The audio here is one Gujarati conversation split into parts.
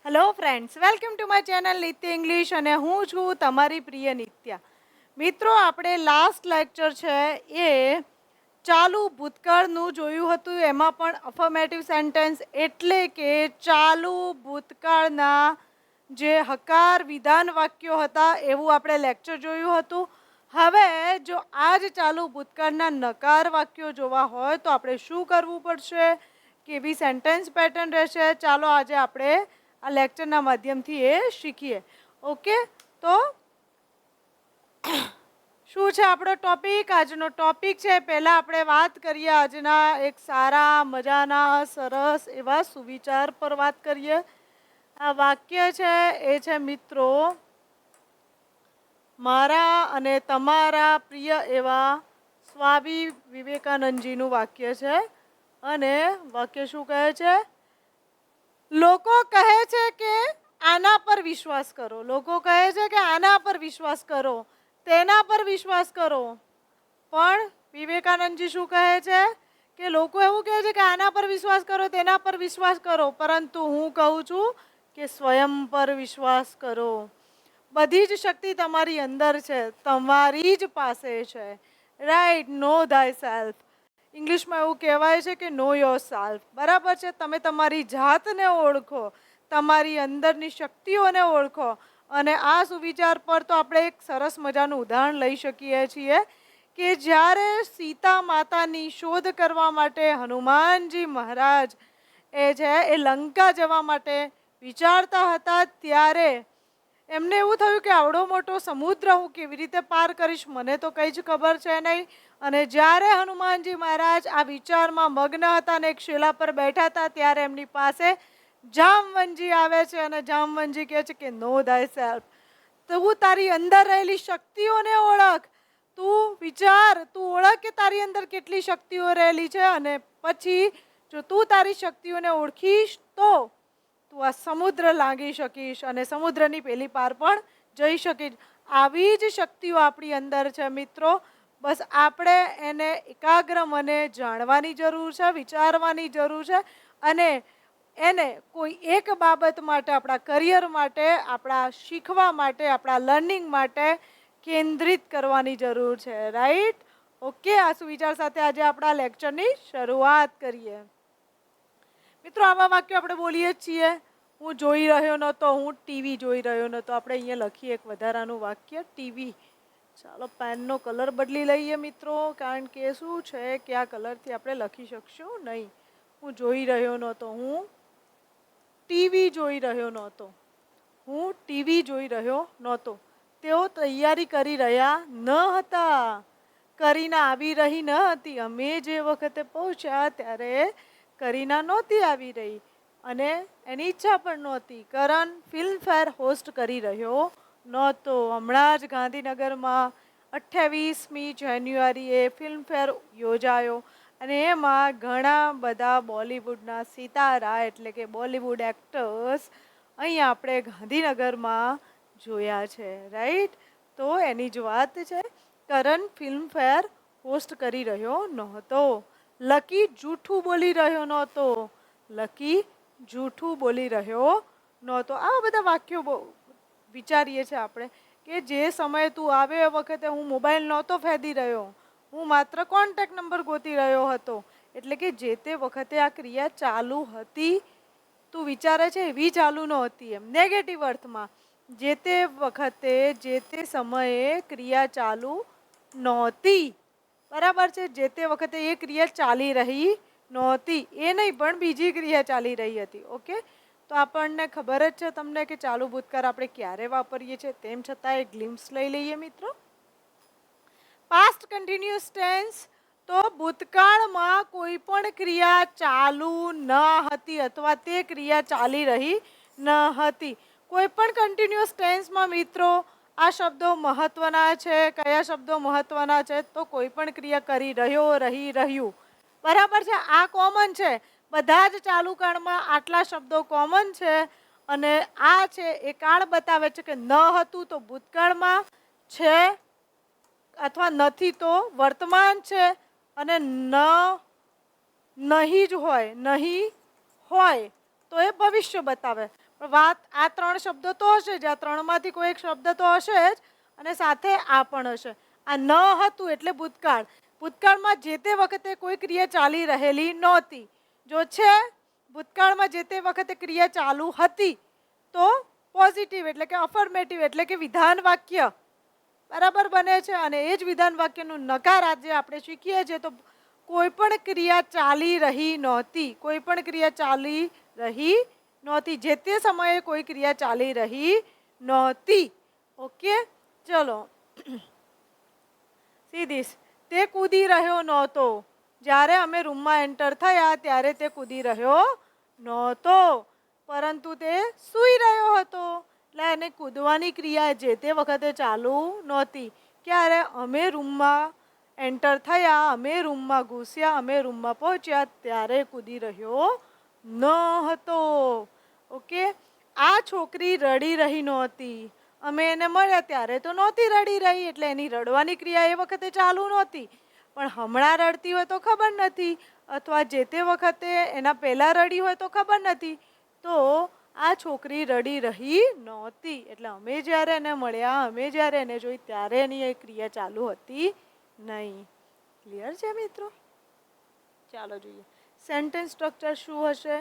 Hello friends, welcome to my channel નિત્ય ઇંગ્લિશ અને હું છું તમારી પ્રિય નિત્યા. મિત્રો, આપણે લાસ્ટ લેક્ચર છે એ ચાલુ ભૂતકાળનું જોયું હતું. એમાં પણ અફર્મેટિવ સેન્ટેન્સ એટલે કે ચાલુ ભૂતકાળના જે હકાર વિધાન વાક્યો હતા એવું આપણે લેક્ચર જોયું હતું. હવે જો આ જ ચાલુ ભૂતકાળના નકાર વાક્યો જોવા હોય તો આપણે શું કરવું પડશે, કેવી સેન્ટેન્સ પેટર્ન રહેશે, ચાલો આજે આપણે આ લેક્ચરના માધ્યમથી એ શીખીએ. ઓકે, તો શું છે આપણો ટોપિક? આજનો ટોપિક છે, પહેલાં આપણે વાત કરીએ આજના એક સારા મજાના સરસ એવા સુવિચાર પર વાત કરીએ. આ વાક્ય છે એ છે મિત્રો મારા અને તમારા પ્રિય એવા સ્વામી વિવેકાનંદજીનું વાક્ય છે. અને વાક્ય શું કહે છે? લોકો કહે છે કે આના પર વિશ્વાસ કરો. લોકો કહે છે કે આના પર વિશ્વાસ કરો, તેના પર વિશ્વાસ કરો. પણ વિવેકાનંદજી શું કહે છે કે લોકો એવું કહે છે કે આના પર વિશ્વાસ કરો, તેના પર વિશ્વાસ કરો, પરંતુ હું કહું છું કે સ્વયં પર વિશ્વાસ કરો. બધી જ શક્તિ તમારી અંદર છે, તમારી જ પાસે છે. રાઈટ? નો થાય સેલ્ફ. ઇંગ્લિશમાં એવું કહેવાય છે કે નો યોર સેલ્ફ. બરાબર છે? તમે તમારી જાતને ઓળખો, તમારી અંદરની શક્તિઓને ઓળખો. અને આ સુવિચાર પર તો આપણે એક સરસ મજાનું ઉદાહરણ લઈ શકીએ છીએ કે જ્યારે સીતા માતાની શોધ કરવા માટે હનુમાનજી મહારાજ એ લંકા જવા માટે વિચારતા હતા, ત્યારે એમને એવું થયું કે આવડો મોટો સમુદ્ર હું કેવી રીતે પાર કરીશ, મને તો કંઈ જ ખબર છે નહીં. અને જ્યારે હનુમાનજી મહારાજ આ વિચારમાં મગ્ન હતા અને એક શિલા પર બેઠા હતા, ત્યારે એમની પાસે જામવંજી આવે છે અને જામવંજી કહે છે કે નો થાય સેલ્ફ. તું તારી અંદર રહેલી શક્તિઓને ઓળખ. તું વિચાર, તું ઓળખ કે તારી અંદર કેટલી શક્તિઓ રહેલી છે, અને પછી જો તું તારી શક્તિઓને ઓળખીશ તો તું આ સમુદ્ર લાંઘી શકીશ અને સમુદ્રની પેલી પાર પણ જઈ શકીશ. આવી જ શક્તિઓ આપણી અંદર છે મિત્રો. બસ આપણે એને એકાગ્ર મને જાણવાની જરૂર છે, વિચારવાની જરૂર છે, અને એને કોઈ એક બાબત માટે, આપણા કરિયર માટે, આપણા શીખવા માટે, આપણા લર્નિંગ માટે કેન્દ્રિત કરવાની જરૂર છે. રાઈટ? ઓકે, આ સુવિચાર સાથે આજે આપણા લેક્ચરની શરૂઆત કરીએ. મિત્રો, આવા વાક્યો આપણે બોલીએ જ છીએ. હું જોઈ રહ્યો નહોતો, હું ટીવી જોઈ રહ્યો નહોતો. આપણે અહીંયા લખીએ એક વધારાનું વાક્ય, ટીવી. ચાલો પેનનો કલર બદલી લઈએ મિત્રો, કારણ કે શું છે કે આ કલરથી આપણે લખી શકશું નહીં. હું જોઈ રહ્યો નહોતો, હું ટીવી જોઈ રહ્યો નહોતો. હું ટીવી જોઈ રહ્યો નહોતો. તેઓ તૈયારી કરી રહ્યા ન હતા. કરીના આવી રહી ન હતી. અમે જે વખતે પહોંચ્યા ત્યારે કરીના નહોતી આવી રહી અને એની ઈચ્છા પણ નહોતી. કરણ ફિલ્મફેર હોસ્ટ કરી રહ્યો નહોતો. હમણાં જ ગાંધીનગરમાં 28મી જાન્યુઆરીએ ફિલ્મફેર યોજાયો અને એમાં ઘણા બધા બોલિવૂડના સિતારા એટલે કે બોલિવૂડ એક્ટર્સ અહીંયા આપણે ગાંધીનગરમાં જોયા છે. રાઈટ? તો એની જ વાત છે. કરણ ફિલ્મફેર હોસ્ટ કરી રહ્યો નહોતો. લકી જૂઠું બોલી રહ્યો નહોતો. લકી જૂઠું બોલી રહ્યો નહોતો. આ બધા વાક્યો વિચારીએ છીએ આપણે કે જે સમયે તું આવે એ વખતે હું મોબાઈલ નહોતો ફેદી રહ્યો, હું માત્ર કોન્ટેક્ટ નંબર ગોતી રહ્યો હતો. એટલે કે જે તે વખતે આ ક્રિયા ચાલુ હતી, તું વિચારે છે એવી ચાલુ નહોતી. એમ નેગેટિવ અર્થમાં જે તે વખતે, જે તે સમયે ક્રિયા ચાલુ નહોતી. બરાબર છે? જે તે વખતે એ ક્રિયા ચાલી રહી નહોતી. એ નહીં, પણ બીજી ક્રિયા ચાલી રહી હતી. ઓકે, તો આપણને ખબર જ છે તમને કે ચાલુ ભૂતકાળ આપણે ક્યારે વાપરીએ છીએ. તેમ છતાં એક ગ્લિમ્સ લઈ લઈએ મિત્રો. પાસ્ટ કન્ટિન્યુઅસ ટેન્સ તો ભૂતકાળમાં કોઈ પણ ક્રિયા ચાલુ ન હતી અથવા તે ક્રિયા ચાલી રહી ન હતી. કોઈ પણ કન્ટિન્યુઅસ ટેન્સમાં મિત્રો આ શબ્દો મહત્વના છે. કયા શબ્દો મહત્વના છે? તો કોઈ પણ ક્રિયા કરી રહ્યો, રહી, રહ્યું. બરાબર છે? આ કોમન છે. બધા જ ચાલુ કાળમાં આટલા શબ્દો કોમન છે. અને આ છે એ કાળ બતાવે છે કે ન હતું તો ભૂતકાળમાં છે, અથવા નથી તો વર્તમાન છે, અને નહીં જ હોય, નહીં હોય તો તો એ ભવિષ્ય બતાવે. પણ વાત આ ત્રણ શબ્દો તો હશે જ, આ ત્રણમાંથી કોઈ એક શબ્દ તો હશે જ અને સાથે આ પણ હશે. આ ન હતું એટલે ભૂતકાળ. ભૂતકાળમાં જે તે વખતે કોઈ ક્રિયા ચાલી રહેલી નહોતી. જો છે ભૂતકાળમાં જે તે વખતે ક્રિયા ચાલુ હતી તો પોઝિટિવ એટલે કે અફર્મેટિવ એટલે કે વિધાન વાક્ય બરાબર બને છે. અને એ જ વિધાન વાક્યનું નકાર આજે આપણે શીખીએ છીએ. તો કોઈ પણ ક્રિયા ચાલી રહી નહોતી. કોઈ પણ ક્રિયા ચાલી રહી નહોતી. જે તે સમયે કોઈ ક્રિયા ચાલી રહી નહોતી. ઓકે, ચલો. સીધીશ તે કૂદી રહ્યો નહોતો. જ્યારે અમે રૂમમાં એન્ટર થયા ત્યારે તે કૂદી રહ્યો નહોતો, પરંતુ તે સૂઈ રહ્યો હતો. એટલે એને કૂદવાની ક્રિયા જે તે વખતે ચાલુ નહોતી. ક્યારે? અમે રૂમમાં એન્ટર થયા, અમે રૂમમાં ઘૂસ્યા, અમે રૂમમાં પહોંચ્યા ત્યારે કૂદી રહ્યો ન હતો. ઓકે, આ છોકરી રડી રહી નહોતી. અમે એને મળ્યા ત્યારે તો નહોતી રડી રહી, એટલે એની રડવાની ક્રિયા એ વખતે ચાલુ નહોતી. પણ હમણાં રડતી હોય તો ખબર નથી, અથવા જે તે વખતે એના પહેલાં રડી હોય તો ખબર નથી. તો આ છોકરી રડી રહી નહોતી. એટલે અમે જ્યારે એને મળ્યા, અમે જ્યારે એને જોઈ ત્યારે એની એ ક્રિયા ચાલુ હતી નહીં. ક્લિયર છે મિત્રો? ચાલો જોઈએ સેન્ટેન્સ સ્ટ્રક્ચર શું હશે.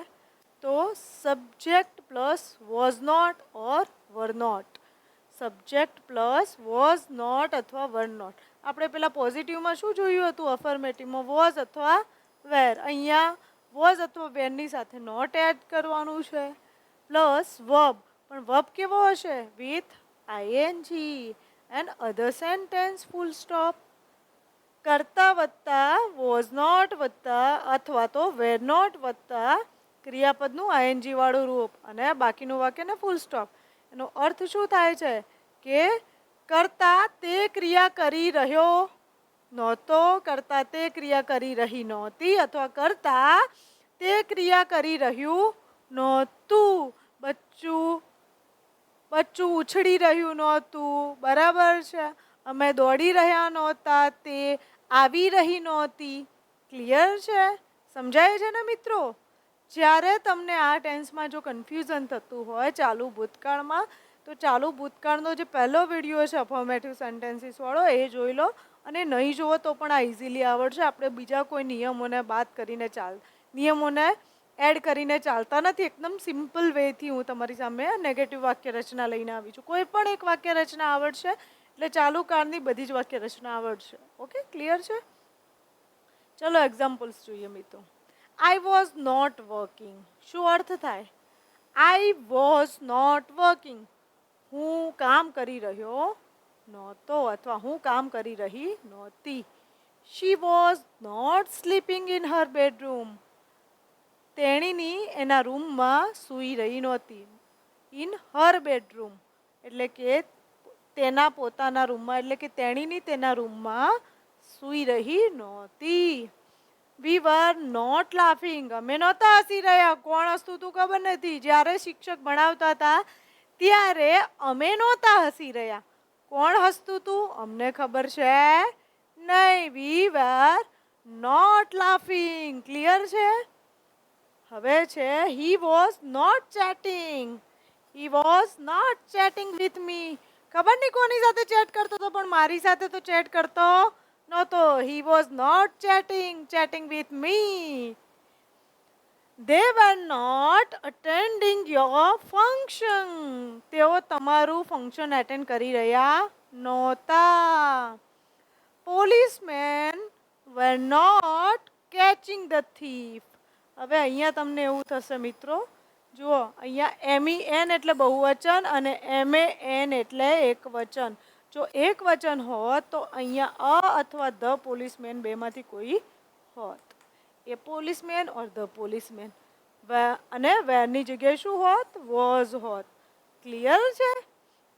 તો subject plus was not or were not. Subject plus was not અથવા વર નોટ. આપણે પેલા પોઝિટિવમાં શું જોયું હતું? અફર્મેટિવમાં વોઝ અથવા વેર. અહીંયા વોઝ અથવા વેરની સાથે નોટ એડ કરવાનું છે. Plus verb. પણ વર્બ કેવો હશે? With ING and other sentence full stop. કરતા વત્તા વોઝ નોટ વત્તા અથવા તો વેર નોટ વત્તા ક્રિયાપદનું આઈએનજી વાળું રૂપ અને બાકીનું વાક્યને ફૂલ સ્ટોપ. એનો અર્થ શું થાય છે કે કરતા તે ક્રિયા કરી રહ્યો નહોતો, કરતા તે ક્રિયા કરી રહી નહોતી, અથવા કરતા તે ક્રિયા કરી રહ્યું નહોતું. બચ્ચું ઉછળી રહ્યું નહોતું. બરાબર છે. અમે દોડી રહ્યા નહોતા, તે આવી રહી નહોતી. ક્લિયર છે? સમજાય છે ને મિત્રો? જ્યારે તમને આ ટેન્સમાં જો કન્ફ્યુઝન થતું હોય ચાલુ ભૂતકાળમાં, તો ચાલુ ભૂતકાળનો જે પહેલો વિડીયો છે અફર્મેટિવ સેન્ટેન્સીસ વાળો એ જોઈ લો. અને નહીં જુઓ તો પણ આ ઇઝીલી આવડશે. આપણે બીજા કોઈ નિયમોને નિયમોને એડ કરીને ચાલતા નથી. એકદમ સિમ્પલ વેથી હું તમારી સામે નેગેટિવ વાક્ય રચના લઈને આવી છું. કોઈ પણ એક વાક્ય રચના આવડશે એટલે ચાલુ કાળની બધી જ વાક્ય રચના આવડશે. ઓકે, ક્લિયર છે? ચલો એક્ઝામ્પલ્સ જોઈએ મિત્રો. I was not working. શું અર્થ થાય? I was not working. હું કામ કરી રહ્યો નહોતો અથવા હું કામ કરી રહી નહોતી. She was not sleeping in her bedroom. તેણીની એના રૂમમાં સૂઈ રહી નહોતી. ઇન હર બેડરૂમ એટલે કે તેના પોતાના રૂમમાં, એટલે કે તેણીની તેના રૂમમાં સૂઈ રહી નહોતી. વી વર નોટ લાફિંગ. અમે નહોતા હસી રહ્યા. કોણ હસતું હતું ખબર નથી. જ્યારે શિક્ષક ભણાવતા હતા ત્યારે અમે નહોતા હસી રહ્યા. કોણ હસતું હતું અમને ખબર છે નહીં. We were not laughing. Clear છે? હવે છે he was not chatting. He was not chatting with me. ખબર નહીં કોની સાથે ચેટ કરતો હતો, પણ મારી સાથે તો ચેટ કરતો નહોતો. He was not chatting with me. They were not attending your function. તેઓ તમારું ફંક્શન એટેન્ડ કરી રહ્યા નહોતા. Policemen were not catching the thief. હવે અહીંયા તમને એવું થશે મિત્રો, જુઓ અહીંયા MEN એટલે બહુવચન અને MAN એટલે એકવચન. જો એક વચન હોત તો અહીંયા અથવા ધ પોલીસમેન બેમાંથી કોઈ હોત. એ પોલીસમેન ઓર ધ પોલીસમેન. અને વેરની જગ્યાએ શું હોત? વોઝ હોત. ક્લિયર છે?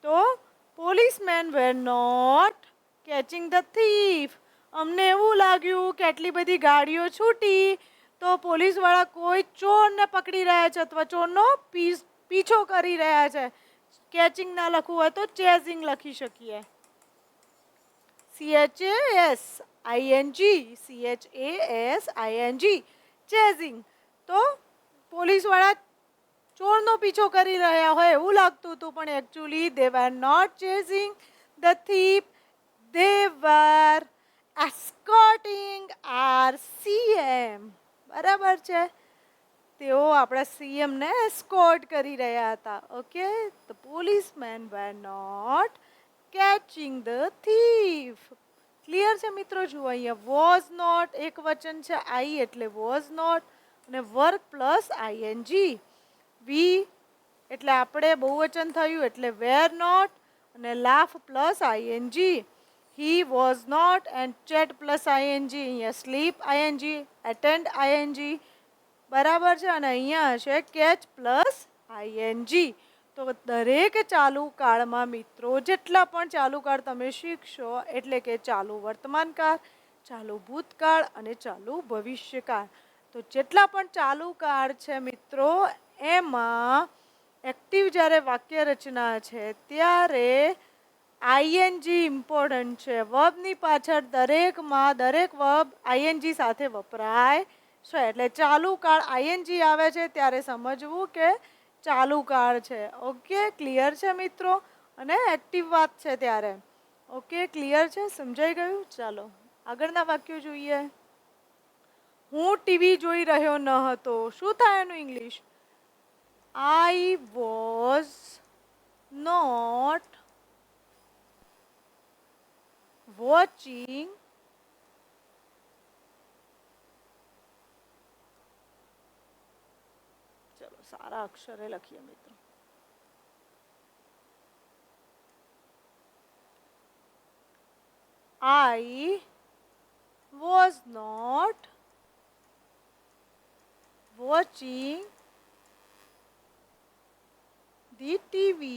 તો policeman were not catching the thief. અમને એવું લાગ્યું કે આટલી બધી ગાડીઓ છૂટી તો પોલીસવાળા કોઈ ચોરને પકડી રહ્યા છે અથવા ચોરનો પીછો કરી રહ્યા છે. કેચિંગ ના લખવું હોય તો ચેઝિંગ લખી શકીએ. CHASING chasing. તો પોલીસવાળા ચોરનો પીછો કરી રહ્યા હોય એવું લાગતું હતું, પણ actually they were not chasing the thief, they were escorting our CM. બરાબર છે, તેઓ આપણા સીએમ ને એસ્કોર્ટ કરી રહ્યા હતા. Okay, the policeman were not catching the thief. Clear છે મિત્રો? જુઓ અહીંયા વોઝ નોટ એક વચન છે, આઈ એટલે વોઝ નોટ, અને વર્ક પ્લસ આઈએનજી. વી એટલે આપણે બહુવચન થયું એટલે વેર નોટ, અને laugh plus ING. He was not and chat plus ING. અહીંયા સ્લીપ આઈએનજી, એટેન્ડ આઈએનજી. બરાબર છે, અને અહીંયા હશે કેચ પ્લસ આઈએનજી. તો દરેક ચાલુ કાળમાં મિત્રો જેટલા પણ ચાલુ કાળ તમે શીખશો એટલે કે ચાલુ વર્તમાનકાળ, ચાલુ ભૂતકાળ અને ચાલુ ભવિષ્યકાળ. તો જેટલા પણ ચાલુ કાળ છે મિત્રો એમાં એક્ટિવ જ્યારે વાક્ય રચના છે ત્યારે આઈએનજી ઇમ્પોર્ટન્ટ છે. વર્બની પાછળ દરેકમાં દરેક વર્બ આઈએનજી સાથે વપરાય છે. એટલે ચાલુ કાળ આઈએનજી આવે છે ત્યારે સમજવું કે ચાલુ કાળ છે. ઓકે, ક્લિયર છે મિત્રો? અને એક્ટિવ વાત છે ત્યારે. ઓકે, ક્લિયર છે? સમજાઈ ગયું? ચાલો આગળના વાક્યો જોઈએ. હું ટીવી જોઈ રહ્યો ન હતો. શું થાય એનું English? I was not watching ચલો સારા અક્ષરે લખીએ મિત્રો. I was not watching the TV.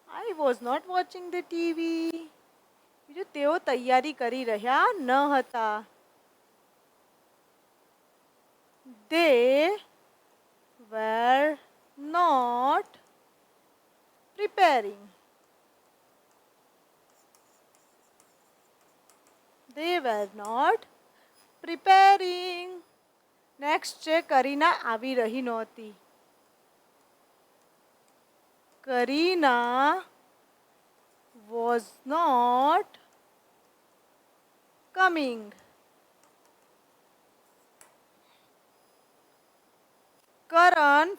I was not watching the TV. બીજું તેઓ તૈયારી કરી રહ્યા ન હતા. They were not preparing. They were not preparing. Next છે કરીના આવી રહી નહોતી. Karina was not coming. Karan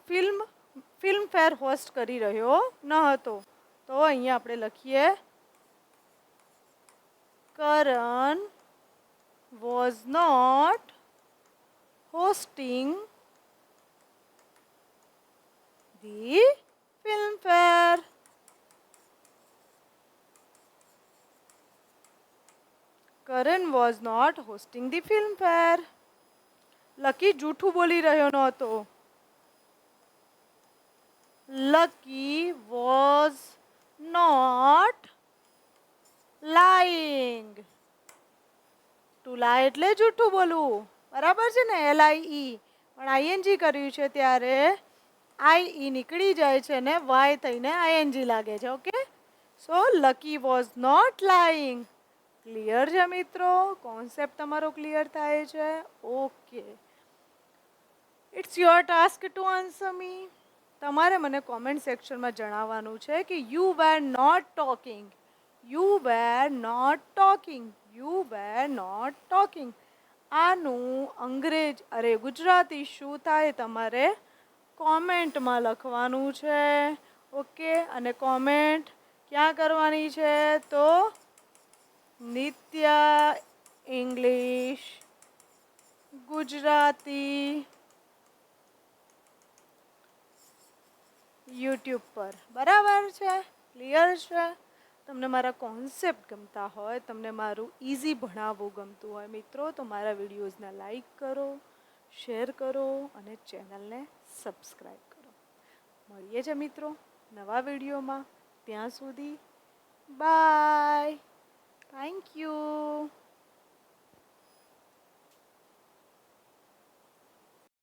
Filmfare host કરી રહ્યો ન હતો. તો અહીંયા આપણે લખીએ કરણ was not hosting the filmfare. Karan was not hosting the filmfare. Lucky જૂઠું બોલી રહ્યો નહોતો. Lucky was not lying. To lie એટલે જૂઠું બોલવું. બરાબર છે ને? LIE પણ આઈએનજી કર્યું છે ત્યારે આઈ નીકળી જાય છે ને વાય થઈને આઈએનજી લાગે છે. Okay, so Lucky was not lying. Clear છે મિત્રો? કોન્સેપ્ટ તમારો ક્લિયર થાય છે? Okay, it's your task to answer me. તમારે મને કોમેન્ટ સેક્શનમાં જણાવવાનું છે કે you were not talking. You were not talking. You were not talking. આનું અંગ્રેજ ગુજરાતી શું થાય તમારે કોમેન્ટમાં લખવાનું છે. ઓકે, અને કોમેન્ટ ક્યાં કરવાની છે? તો નિત્યા ઇંગ્લિશ ગુજરાતી યુટ્યુબ પર. બરાબર છે? ક્લિયર છે? તમને મારા કોન્સેપ્ટ ગમતા હોય, તમને મારું ઇઝી ભણાવવું ગમતું હોય મિત્રો, તો મારા વિડીયોઝને લાઈક કરો, શેર કરો અને ચેનલને સબસ્ક્રાઈબ કરો. મળીએ છીએ મિત્રો નવા વિડીયોમાં. ત્યાં સુધી બાય. Thank you.